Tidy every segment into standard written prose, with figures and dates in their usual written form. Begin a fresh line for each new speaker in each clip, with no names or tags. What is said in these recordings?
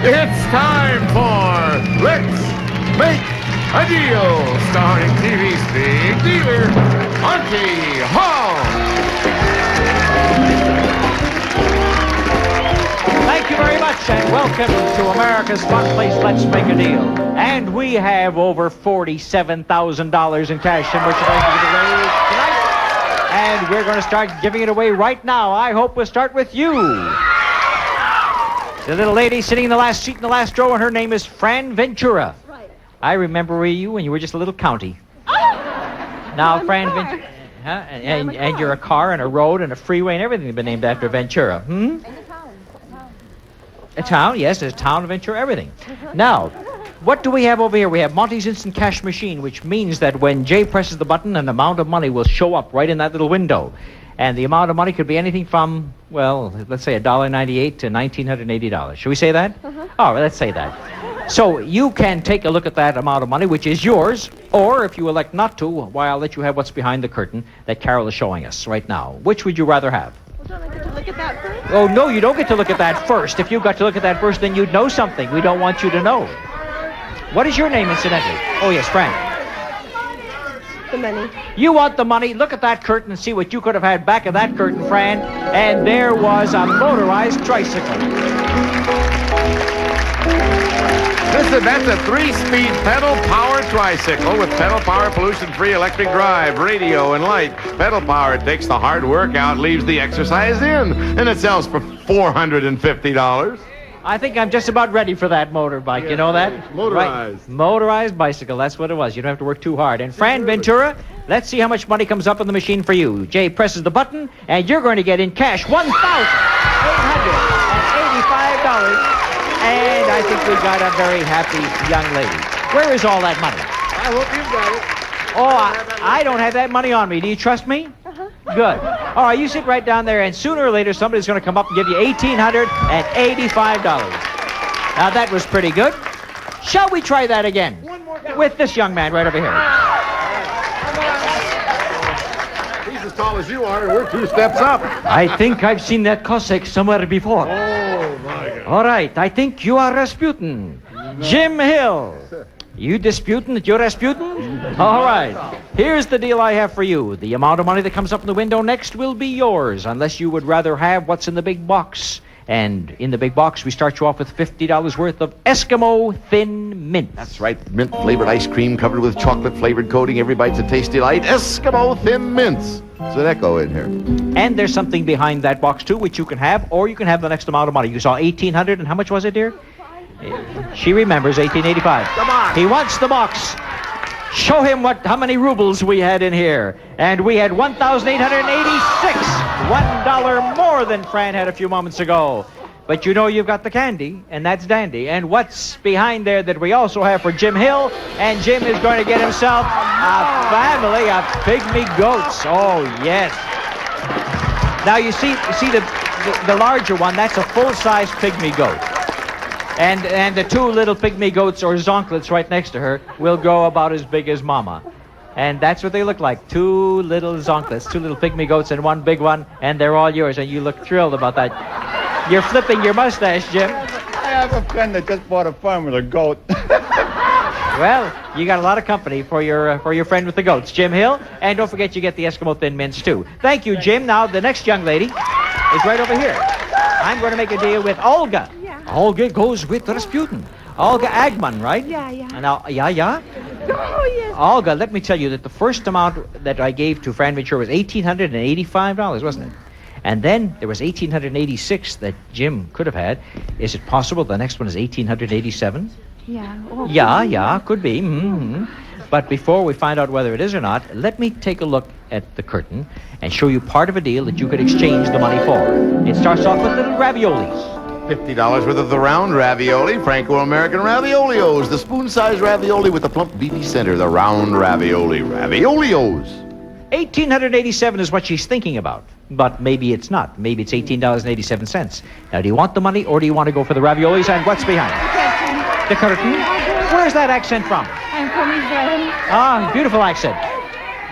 It's time for Let's Make a Deal, starring TV's big dealer, Monty Hall.
Thank you very much, and welcome to America's fun place, Let's Make a Deal. And we have over $47,000 in cash and merchandise to give away tonight. And we're going to start giving it away right now. I hope we'll start with you. The little lady sitting in the last seat in the last row, and her name is Fran Ventura.
Right.
I remember you when you were just a little county.
Oh!
Now,
I'm
Fran
a car.
Ventura. Huh?
I'm a
And
car.
you're a car and a road and a freeway and everything has been named after Ventura. Hmm?
In the town.
A town, yes, there's a town of Ventura, everything. Now, what do we have over here? We have Monty's Instant Cash Machine, which means that when Jay presses the button, an amount of money will show up right in that little window. And the amount of money could be anything from, well, let's say $1.98 to $1,980. Should we say that? Oh, let's say that. So you can take a look at that amount of money, which is yours, or if you elect not to, why, I'll let you have what's behind the curtain that Carol is showing us right now. Which would you rather have?
Well, don't I get to look at that first?
Oh, no, you don't get to look at that first. If you got to look at that first, then you'd know something. We don't want you to know. What is your name, incidentally? Oh, yes, Frank.
The money.
You want the money? Look at that curtain and see what you could have had back of that curtain, Fran. And there was a motorized tricycle.
Listen, that's a 3-speed pedal-powered tricycle with pedal-power pollution-free electric drive, radio, and light. Pedal power takes the hard work out, leaves the exercise in, and it sells for $450.
I think I'm just about ready for that motorbike.
Yeah,
You know that?
motorized.
Right. Motorized bicycle. That's what it was. You don't have to work too hard. And Fran Ventura, let's see how much money comes up in the machine for you. Jay presses the button, and you're going to get in cash $1,885. And I think we got a very happy young lady. Where is all that money?
I hope you've got it.
Oh, I don't have that money on me. Do you trust me? Good. All right, you sit right down there, and sooner or later, somebody's going to come up and give you $1,885. Now, that was pretty good. Shall we try that again? With this young man right over here.
He's as tall as you are, and we're 2 steps up.
I think I've seen that Cossack somewhere before.
Oh, my God.
All right, I think you are Rasputin. Jim Hill. You disputing that you're Rasputin? All right. Here's the deal I have for you. The amount of money that comes up in the window next will be yours, unless you would rather have what's in the big box. And in the big box, we start you off with $50 worth of Eskimo Thin Mint.
That's right, mint-flavored ice cream covered with chocolate-flavored coating. Every bite's a tasty delight. Eskimo Thin Mints. There's an echo in here.
And there's something behind that box, too, which you can have, or you can have the next amount of money. You saw $1,800, and how much was it, dear? She remembers $1,885.
Come on.
He wants the box. Show him how many rubles we had in here. And we had $1,886. $1 more than Fran had a few moments ago. But you know you've got the candy, and that's dandy. And what's behind there that we also have for Jim Hill? And Jim is going to get himself a family of pygmy goats. Oh, yes. Now, you see the larger one, that's a full-size pygmy goat. And the 2 little pygmy goats or zonklets right next to her will grow about as big as Mama. And that's what they look like. 2 little zonklets, 2 little pygmy goats and 1 big one, and they're all yours, and you look thrilled about that. You're flipping your mustache, Jim.
I have a friend that just bought a farm with a goat.
Well, you got a lot of company for your friend with the goats, Jim Hill. And don't forget you get the Eskimo Thin Mints, too. Thank you, Jim. Now, the next young lady is right over here. I'm going to make a deal with Olga.
Yeah.
Olga goes with Rasputin. Olga Agman, right?
Yeah, yeah.
Now, yeah?
Oh, yes.
Olga, let me tell you that the first amount that I gave to Fran Ventura was $1,885, wasn't it? And then there was $1,886 that Jim could have had. Is it possible the next one is $1,887?
Yeah. Oh,
Yeah, could be. But before we find out whether it is or not, let me take a look at the curtain and show you part of a deal that you could exchange the money for. It starts off with little raviolis.
$50 worth of the round ravioli, Franco-American Raviolios, the spoon-sized ravioli with the plump beefy center, the round ravioli, Raviolios.
$1,887 is what she's thinking about, but maybe it's not. Maybe it's $18.87. Now, do you want the money or do you want to go for the raviolis? And what's behind it? The curtain. Where's that accent from?
I'm from Israel.
Ah, beautiful accent.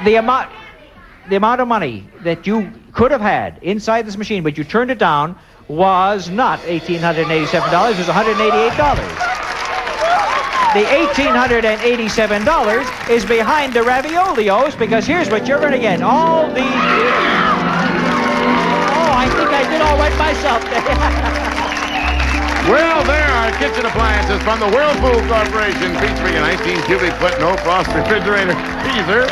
The amount of money that you could have had inside this machine, but you turned it down, was not $1,887. It was $188. The $1,887 is behind the raviolios, because here's what you're going to get. All the... Oh, I think I did all right myself there.
Well, there are kitchen appliances from the Whirlpool Corporation, featuring a 19 cubic foot no frost refrigerator freezer,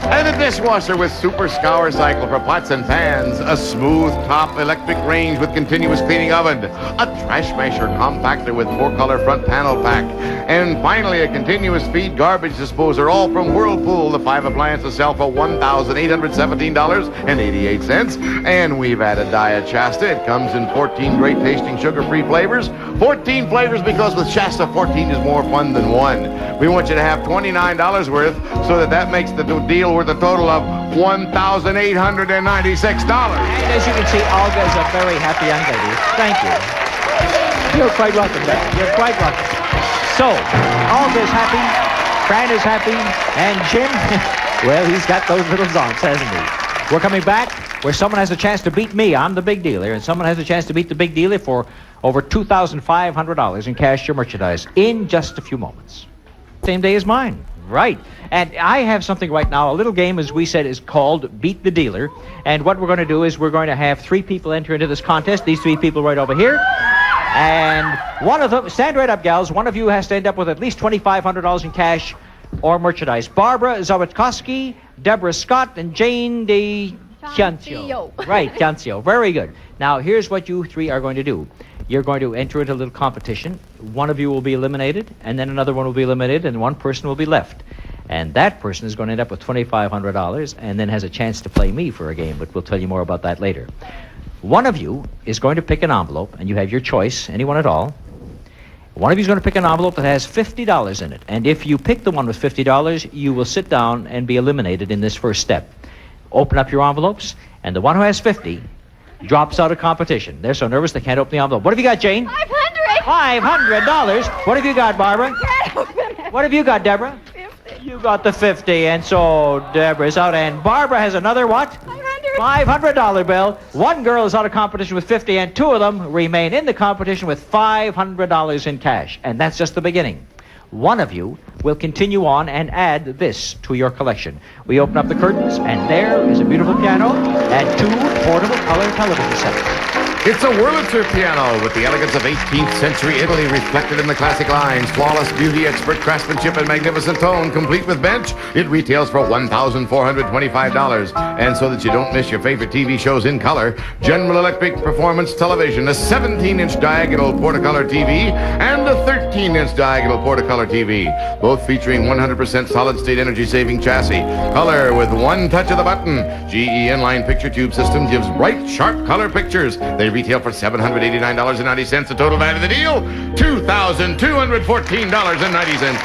and a dishwasher with super scour cycle for pots and pans, a smooth top electric range with continuous cleaning oven, a trash masher compactor with 4-color front panel pack, and finally a continuous feed garbage disposer, all from Whirlpool. The 5 appliances sell for $1,817.88, and we've added Diet Shasta. It comes in 14 great tasting sugar-free flavors. 14 flavors, because with Shasta, 14 is more fun than 1. We want you to have $29 worth, so that makes the deal worth a total of $1,896.
And as you can see, Olga is a very happy young lady. Thank you. You're quite welcome, Beth. You're quite welcome. So, Olga's happy, Fran is happy, and Jim, well, he's got those little zonks, hasn't he? We're coming back where someone has a chance to beat me. I'm the big dealer, and someone has a chance to beat the big dealer for over $2,500 in cash or merchandise in just a few moments. Same day as mine. Right. And I have something right now, a little game, as we said, is called Beat the Dealer. And what we're going to do is we're going to have 3 people enter into this contest. These 3 people right over here. And one of them, stand right up, gals. One of you has to end up with at least $2,500 in cash or merchandise. Barbara Zawitkoski, Deborah Scott, and Jane Ciancio. Right, Ciancio. Very good. Now, here's what you 3 are going to do. You're going to enter into a little competition. One of you will be eliminated, and then another one will be eliminated, and one person will be left. And that person is going to end up with $2,500 and then has a chance to play me for a game, but we'll tell you more about that later. One of you is going to pick an envelope, and you have your choice, anyone at all. One of you is going to pick an envelope that has $50 in it. And if you pick the one with $50, you will sit down and be eliminated in this first step. Open up your envelopes, and the one who has 50 drops out of competition. They're so nervous they can't open the envelope. What have you got, Jane?
$500.
$500. What have you got, Barbara? What have you got, Deborah?
50.
You got the 50, and so Deborah's out, and Barbara has another what? $500 bill. One girl is out of competition with 50, and 2 of them remain in the competition with $500 in cash. And that's just the beginning. One of you will continue on and add this to your collection. We open up the curtains, and there is a beautiful piano and 2 portable color television sets.
It's a Wurlitzer piano with the elegance of 18th century Italy reflected in the classic lines. Flawless beauty, expert craftsmanship, and magnificent tone, complete with bench. It retails for $1,425. And so that you don't miss your favorite TV shows in color, General Electric Performance Television, a 17-inch diagonal Portacolor TV and a 13-inch diagonal Portacolor TV, both featuring 100% solid-state energy-saving chassis. Color with one touch of the button. GE inline picture tube system gives bright, sharp color pictures. They retail for $789.90. The total value of the deal, $2,214.90.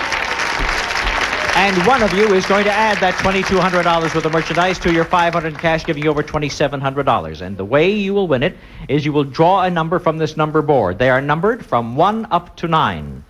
And one of you is going to add that $2,200 worth of merchandise to your $500 in cash, giving you over $2,700. And the way you will win it is you will draw a number from this number board. They are numbered from 1 up to 9.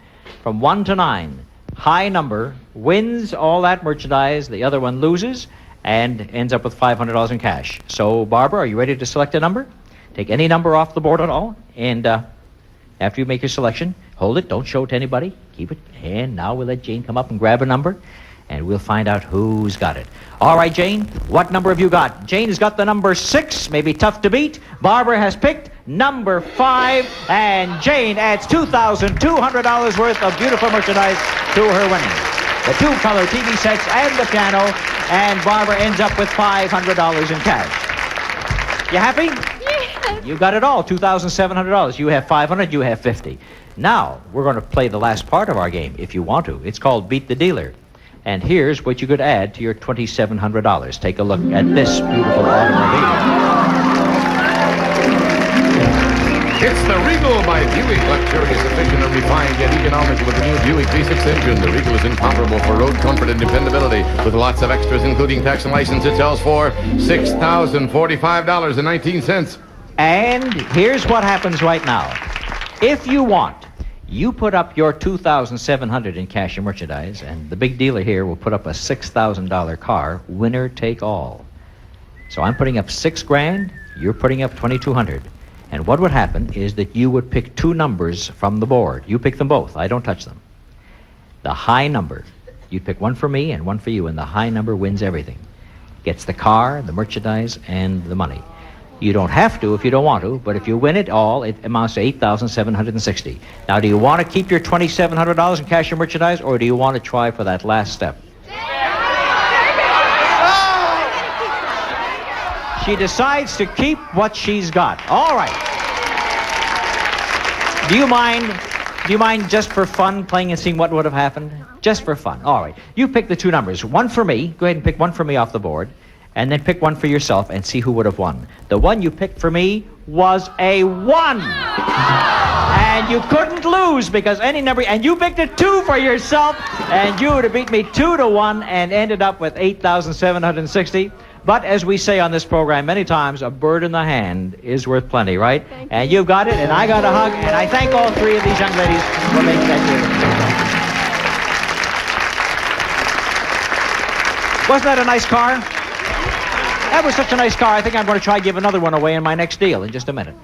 From 1 to 9. High number wins all that merchandise. The other one loses and ends up with $500 in cash. So, Barbara, are you ready to select a number? Take any number off the board at all, and after you make your selection, hold it, don't show it to anybody, keep it, and now we'll let Jane come up and grab a number, and we'll find out who's got it. All right, Jane, what number have you got? Jane has got the number 6, maybe tough to beat. Barbara has picked number 5, and Jane adds $2,200 worth of beautiful merchandise to her winnings. The 2-color TV sets and the piano, and Barbara ends up with $500 in cash. You happy?
Yes.
You got it all, $2,700. You have $500, you have $50. Now, we're going to play the last part of our game, if you want to. It's called Beat the Dealer. And here's what you could add to your $2,700. Take a look at this beautiful automobile.
It's the Regal by Buick. Luxurious, efficient, and refined, yet economical with the new Buick V6 engine. The Regal is incomparable for road comfort and dependability. With lots of extras, including tax and license, it sells for $6,045.19.
And here's what happens right now. If you want, you put up your $2,700 in cash and merchandise, and the big dealer here will put up a $6,000 car, winner take all. So I'm putting up $6,000, you're putting up $2,200. And what would happen is that you would pick two numbers from the board. You pick them both. I don't touch them. The high number, you'd pick one for me and one for you, and the high number wins everything. Gets the car, the merchandise, and the money. You don't have to if you don't want to, but if you win it all, it amounts to $8,760. Now, do you want to keep your $2,700 in cash and merchandise, or do you want to try for that last step? She decides to keep what she's got. All right. Do you mind just for fun playing and seeing what would have happened? Just for fun. All right. You pick the two numbers. One for me. Go ahead and pick one for me off the board. And then pick one for yourself and see who would have won. The one you picked for me was a 1. And you couldn't lose because any number... And you picked a 2 for yourself, and you would have beat me 2-1 and ended up with $8,760. But as we say on this program many times, a bird in the hand is worth plenty, right? And you've got it, and I got a hug, and I thank all three of these young ladies for making that deal. Wasn't that a nice car? That was such a nice car. I think I'm going to try to give another one away in my next deal in just a minute.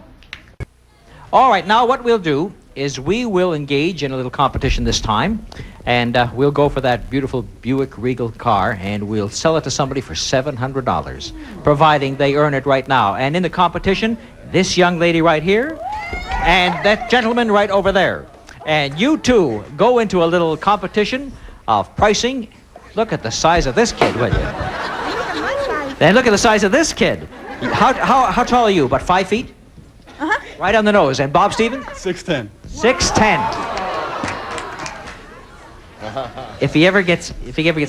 All right, now what we'll do is we will engage in a little competition this time, and we'll go for that beautiful Buick Regal car, and we'll sell it to somebody for $700, providing they earn it right now. And in the competition, this young lady right here and that gentleman right over there. And you two go into a little competition of pricing. Look at the size of this kid, will you? Then look at the size of this kid. How tall are you? About 5 feet?
Uh-huh.
Right on the nose. And Bob Stevens?
6'10".
6'10". If he ever gets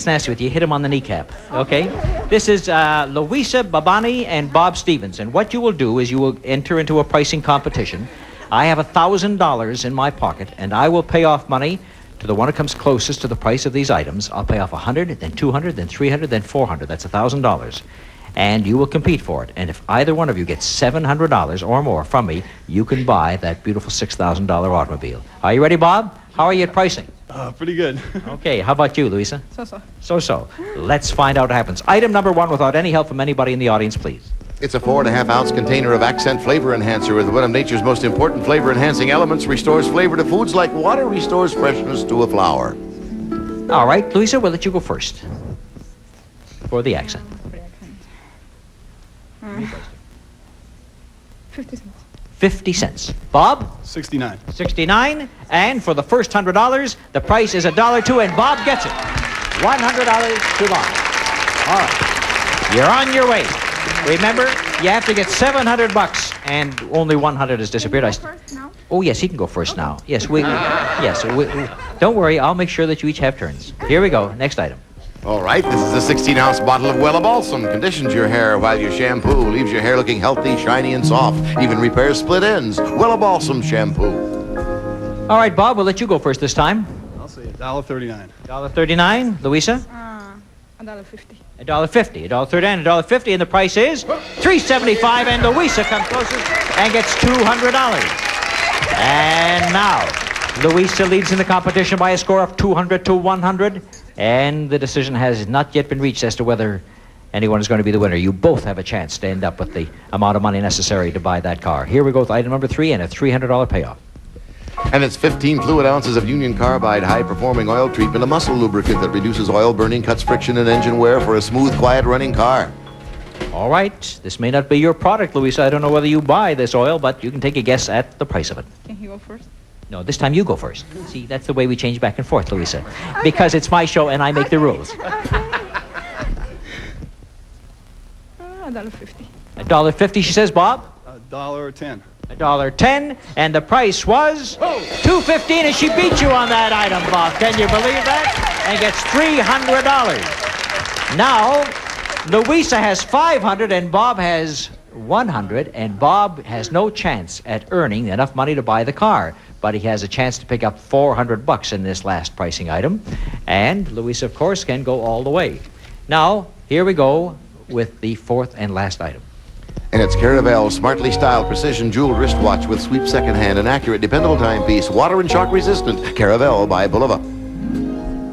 nasty with you, hit him on the kneecap. Okay? This is Louisa Babani and Bob Stevens. And what you will do is you will enter into a pricing competition. I have $1,000 in my pocket, and I will pay off money to the one who comes closest to the price of these items. I'll pay off $100, then $200, then $300, then $400. That's $1,000. And you will compete for it. And if either one of you gets $700 or more from me, you can buy that beautiful $6,000 automobile. Are you ready, Bob? How are you at pricing?
Pretty good.
Okay, how about you, Louisa?
So-so.
So-so. Let's find out what happens. Item number 1, without any help from anybody in the audience, please.
It's a 4.5-ounce container of accent flavor enhancer with one of nature's most important flavor-enhancing elements. Restores flavor to foods like water restores freshness to a flower.
All right, Louisa, we'll let you go first for the accent.
50 cents.
50 cents. Bob?
69.
69. And for the first $100, the price is $1.02, and Bob gets it. $100 to Bob. All right. You're on your way. Remember, you have to get $700, and only $100 has disappeared. Oh, yes, he can go first now. Yes, don't worry, I'll make sure that you each have turns. Here we go. Next item.
All right, this is a 16-ounce bottle of Wella Balsam. Conditions your hair while you shampoo. Leaves your hair looking healthy, shiny, and soft. Even repairs split ends. Wella Balsam shampoo.
All right, Bob, we'll let you go first this time.
I'll say $1.39.
$1.39. Louisa?
$1.50.
$1.50. $1.39, $1.50, and the price is $3.75, and Louisa comes closest and gets $200. And now, Louisa leads in the competition by a score of 200 to 100, and the decision has not yet been reached as to whether anyone is going to be the winner. You both have a chance to end up with the amount of money necessary to buy that car. Here we go with item number 3 and a $300 payoff.
And it's 15 fluid ounces of Union Carbide high-performing oil treatment, a muscle lubricant that reduces oil burning, cuts friction and engine wear for a smooth, quiet-running car.
All right. This may not be your product, Louisa. I don't know whether you buy this oil, but you can take a guess at the price of it.
Can he go first?
No, this time you go first. See, that's the way we change back and forth, Louisa. Okay. Because it's my show and I make the rules.
$1.50.
$1.50, she says, Bob?
$1.10.
$1.10, and the price was $2.15, and she beat you on that item, Bob. Can you believe that? And gets $300. Now, Louisa has $500, and Bob has $100, and Bob has no chance at earning enough money to buy the car. But he has a chance to pick up $400 in this last pricing item. And Louisa, of course, can go all the way. Now, here we go with the 4th and last item.
And it's Caravel's smartly styled precision jeweled wristwatch with sweep second hand and accurate dependable timepiece, water and shock resistant. Caravel by Bulova.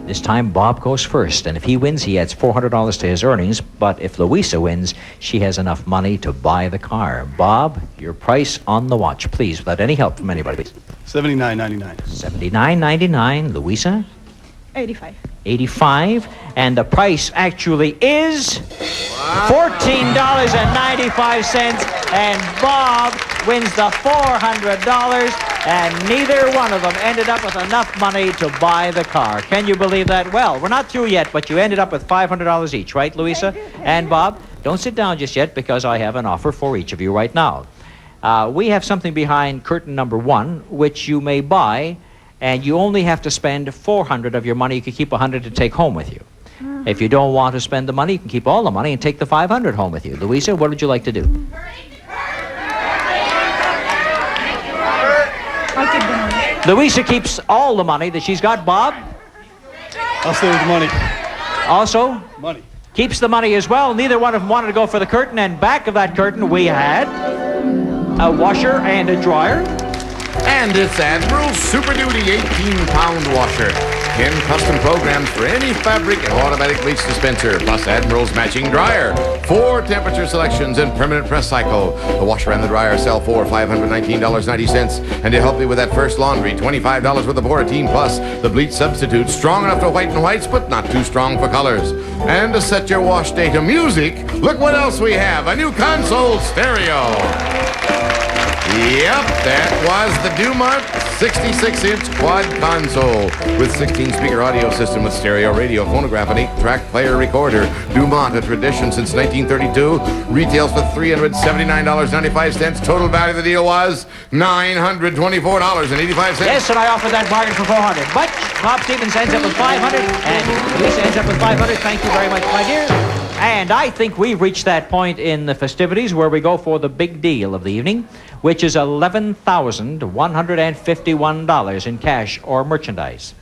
This time, Bob goes first, and if he wins, he adds $400 to his earnings. But if Louisa wins, she has enough money to buy the car. Bob, your price on the watch, please, without any help from anybody.
$79.99.
$79.99. Louisa?
85.
85, and the price actually is $14.95, and Bob wins the $400, and neither one of them ended up with enough money to buy the car. Can you believe that? Well, we're not through yet, but you ended up with $500 each, right, Louisa and Bob? Don't sit down just yet, because I have an offer for each of you right now. We have something behind curtain number 1, which you may buy, and you only have to spend $400 of your money. You can keep $100 to take home with you. If you don't want to spend the money, you can keep all the money and take the $500 home with you. Louisa, what would you like to do?
I'll keep the money.
Louisa keeps all the money that she's got. Bob?
I'll stay with the money.
Also?
Money.
Keeps the money as well. Neither one of them wanted to go for the curtain, and back of that curtain we had a washer and a dryer.
And it's Admiral's Super Duty 18-pound washer. 10 custom programs for any fabric and automatic bleach dispenser, plus Admiral's matching dryer. 4 temperature selections and permanent press cycle. The washer and the dryer sell for $519.90. And to help you with that first laundry, $25 worth of Boratine, plus the bleach substitute, strong enough to whiten whites, but not too strong for colors. And to set your wash day to music, look what else we have. A new console stereo. Yep, that was the Dumont 66-inch quad console with 16-speaker audio system with stereo, radio, phonograph, and 8-track player recorder. Dumont, a tradition since 1932, retails for $379.95. Total value of the deal was $924.85.
Yes, and I offered that bargain for $400. But Bob Stevens ends up with $500, and Lisa ends up with $500. Thank you very much, my dear. And I think we've reached that point in the festivities where we go for the big deal of the evening, which is $11,151 in cash or merchandise.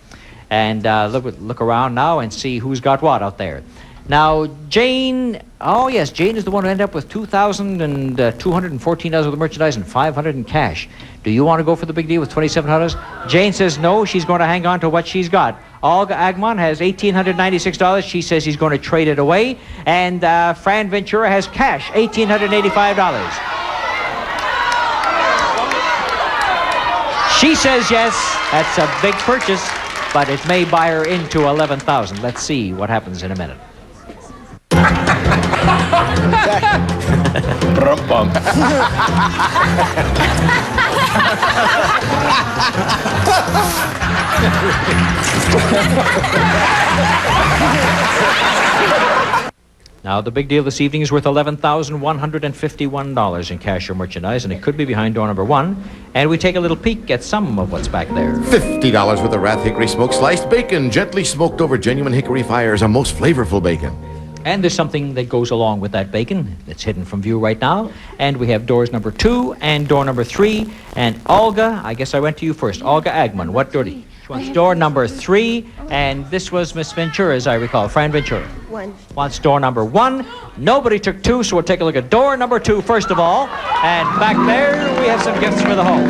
And look around now and see who's got what out there. Now, Jane, oh yes, Jane is the one who ended up with $2,214 worth of merchandise and $500 in cash. Do you want to go for the big deal with $2,700? Jane says no, she's going to hang on to what she's got. Olga Agman has $1,896. She says he's going to trade it away. And Fran Ventura has cash, $1,885. She says yes, that's a big purchase, but it may buy her into $11,000. Let's see what happens in a minute. Now, the big deal this evening is worth $11,151 in cash or merchandise, and it could be behind door number 1. And we take a little peek at some of what's back there.
$50 worth of Rath Hickory smoked sliced bacon, gently smoked over genuine hickory fires, a most flavorful bacon.
And there's something that goes along with that bacon that's hidden from view right now. And we have doors number 2 and door number 3. And Olga, I guess I went to you first. Olga Agman, what door do you? She wants door number 3. And this was Miss Ventura, as I recall. Fran Ventura.
1.
Wants door number 1. Nobody took 2, so we'll take a look at door number 2 first of all. And back there, we have some gifts for the home.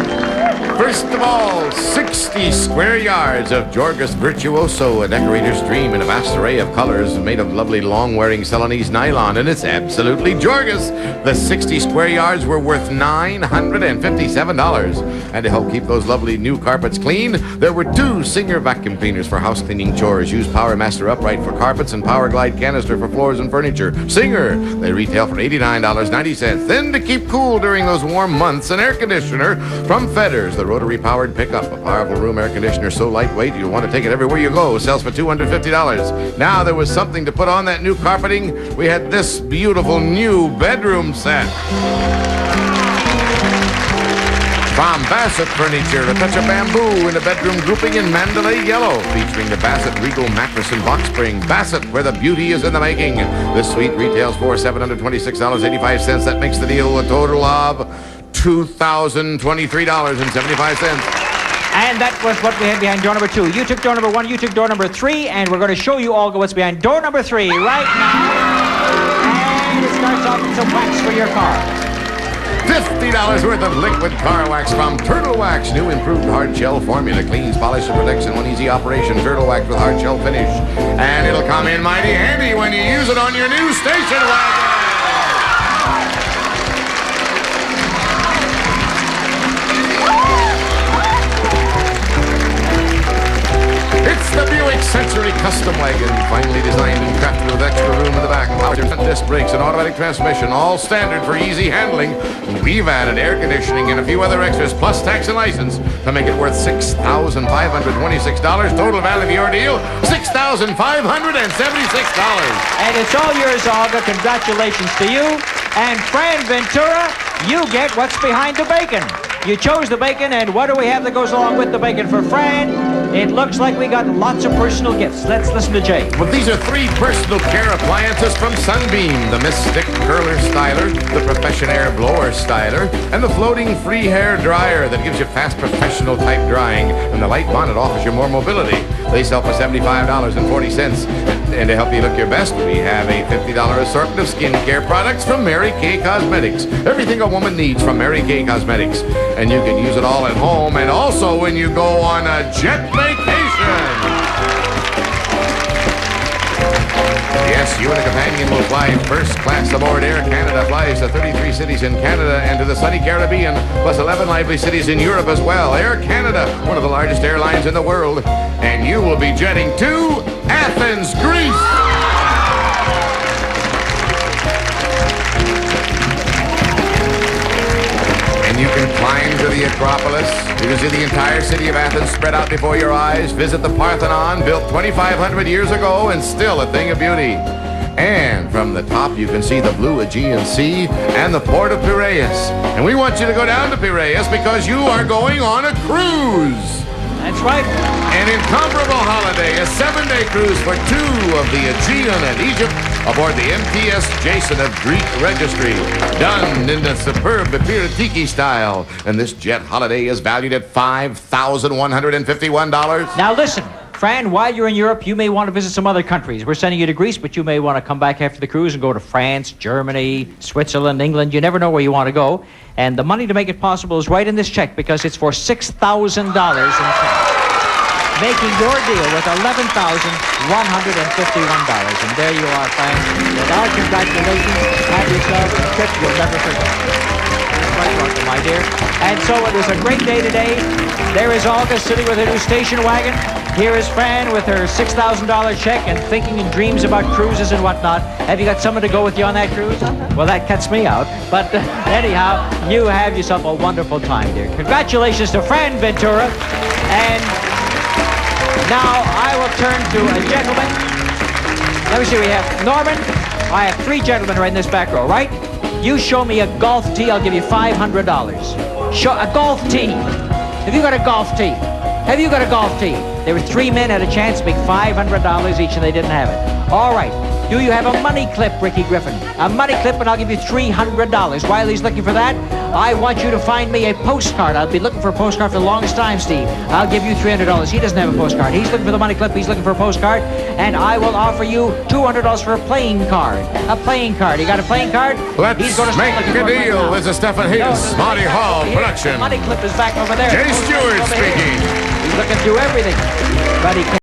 First of all, 60 square yards of Jorgus Virtuoso, a decorator's dream in a vast array of colors made of lovely long-wearing Celanese nylon, and it's absolutely Jorgus. The 60 square yards were worth $957. And to help keep those lovely new carpets clean, there were 2 Singer vacuum cleaners for house cleaning chores. Use Power Master Upright for carpets and Power Glide canister for floors and furniture. Singer, they retail for $89.90. Then to keep cool during those warm months, an air conditioner from Fedders, the rotary-powered pickup. A powerful room air conditioner so lightweight you'll want to take it everywhere you go. Sells for $250. Now there was something to put on that new carpeting. We had this beautiful new bedroom set. From Bassett Furniture, a touch of bamboo in a bedroom grouping in Mandalay yellow, featuring the Bassett Regal mattress and box spring. Bassett, where the beauty is in the making. This suite retails for $726.85. That makes the deal a total of $2,023.75.
And that was what we had behind door number 2. You took door number 1, you took door number 3, and we're going to show you all what's behind door number 3 right now. And it starts off with some wax for your car.
$50 worth of liquid car wax from Turtle Wax. New improved hard shell formula. Cleans, polishes, and protects in one easy operation. Turtle Wax with hard shell finish. And it'll come in mighty handy when you use it on your new station wagon. It's the Buick Century Custom Wagon, finely designed and crafted with extra room in the back, power disc brakes, and automatic transmission, all standard for easy handling. We've added air conditioning and a few other extras, plus tax and license, to make it worth $6,526. Total value of your deal, $6,576.
And it's all yours, Olga. Congratulations to you. And Fran Ventura, you get what's behind the bacon. You chose the bacon, and what do we have that goes along with the bacon for Fran? It looks like we got lots of personal gifts. Let's listen to Jay.
Well, these are 3 personal care appliances from Sunbeam. The Mystic Curler Styler, the Professionaire Blower Styler, and the Floating Free Hair Dryer that gives you fast professional type drying, and the Light Bonnet offers you more mobility. They sell for $75.40. And to help you look your best, we have a $50 assortment of skincare products from Mary Kay Cosmetics. Everything a woman needs from Mary Kay Cosmetics. And you can use it all at home and also when you go on a jet vacation. Yes, you and a companion will fly first class aboard Air Canada. Flies to 33 cities in Canada and to the sunny Caribbean, plus 11 lively cities in Europe as well. Air Canada, one of the largest airlines in the world. And you will be jetting to Athens, Greece. And you can climb to the Acropolis. You can see the entire city of Athens spread out before your eyes. Visit the Parthenon, built 2,500 years ago and still a thing of beauty. And from the top, you can see the blue Aegean Sea and the port of Piraeus. And we want you to go down to Piraeus because you are going on a cruise.
That's right.
An incomparable holiday, a 7-day cruise for 2 of the Aegean and Egypt aboard the MTS Jason of Greek Registry, done in the superb Bipiratiki style. And this jet holiday is valued at $5,151.
Now listen, Fran, while you're in Europe, you may want to visit some other countries. We're sending you to Greece, but you may want to come back after the cruise and go to France, Germany, Switzerland, England. You never know where you want to go. And the money to make it possible is right in this check because it's for $6,000 in cash. Making your deal with $11,151. And there you are, Fran. With our congratulations, have yourself a trip you'll never forget. Quite welcome, my dear. And so it was a great day today. There is Olga sitting with her new station wagon. Here is Fran with her $6,000 check and thinking and dreams about cruises and whatnot. Have you got someone to go with you on that cruise? Well, that cuts me out. But anyhow, you have yourself a wonderful time, dear. Congratulations to Fran Ventura. And now I will turn to a gentleman. Let me see, we have Norman. I have 3 gentlemen right in this back row, right? You show me a golf tee, I'll give you $500. Show a golf tee. Have you got a golf tee? Have you got a golf tee? There were 3 men had a chance to make $500 each and they didn't have it. All right. Do you have a money clip, Ricky Griffin? A money clip and I'll give you $300. While he's looking for that, I want you to find me a postcard. I'll be looking for a postcard for the longest time, Steve. I'll give you $300. He doesn't have a postcard. He's looking for the money clip. He's looking for a postcard. And I will offer you $200 for a playing card. A playing card. You got a playing card?
Let's make a deal. This is Stephen Hayes, Monty Hall production.
The money clip is back over there.
Jay Stewart speaking.
He's looking through everything. But he can't.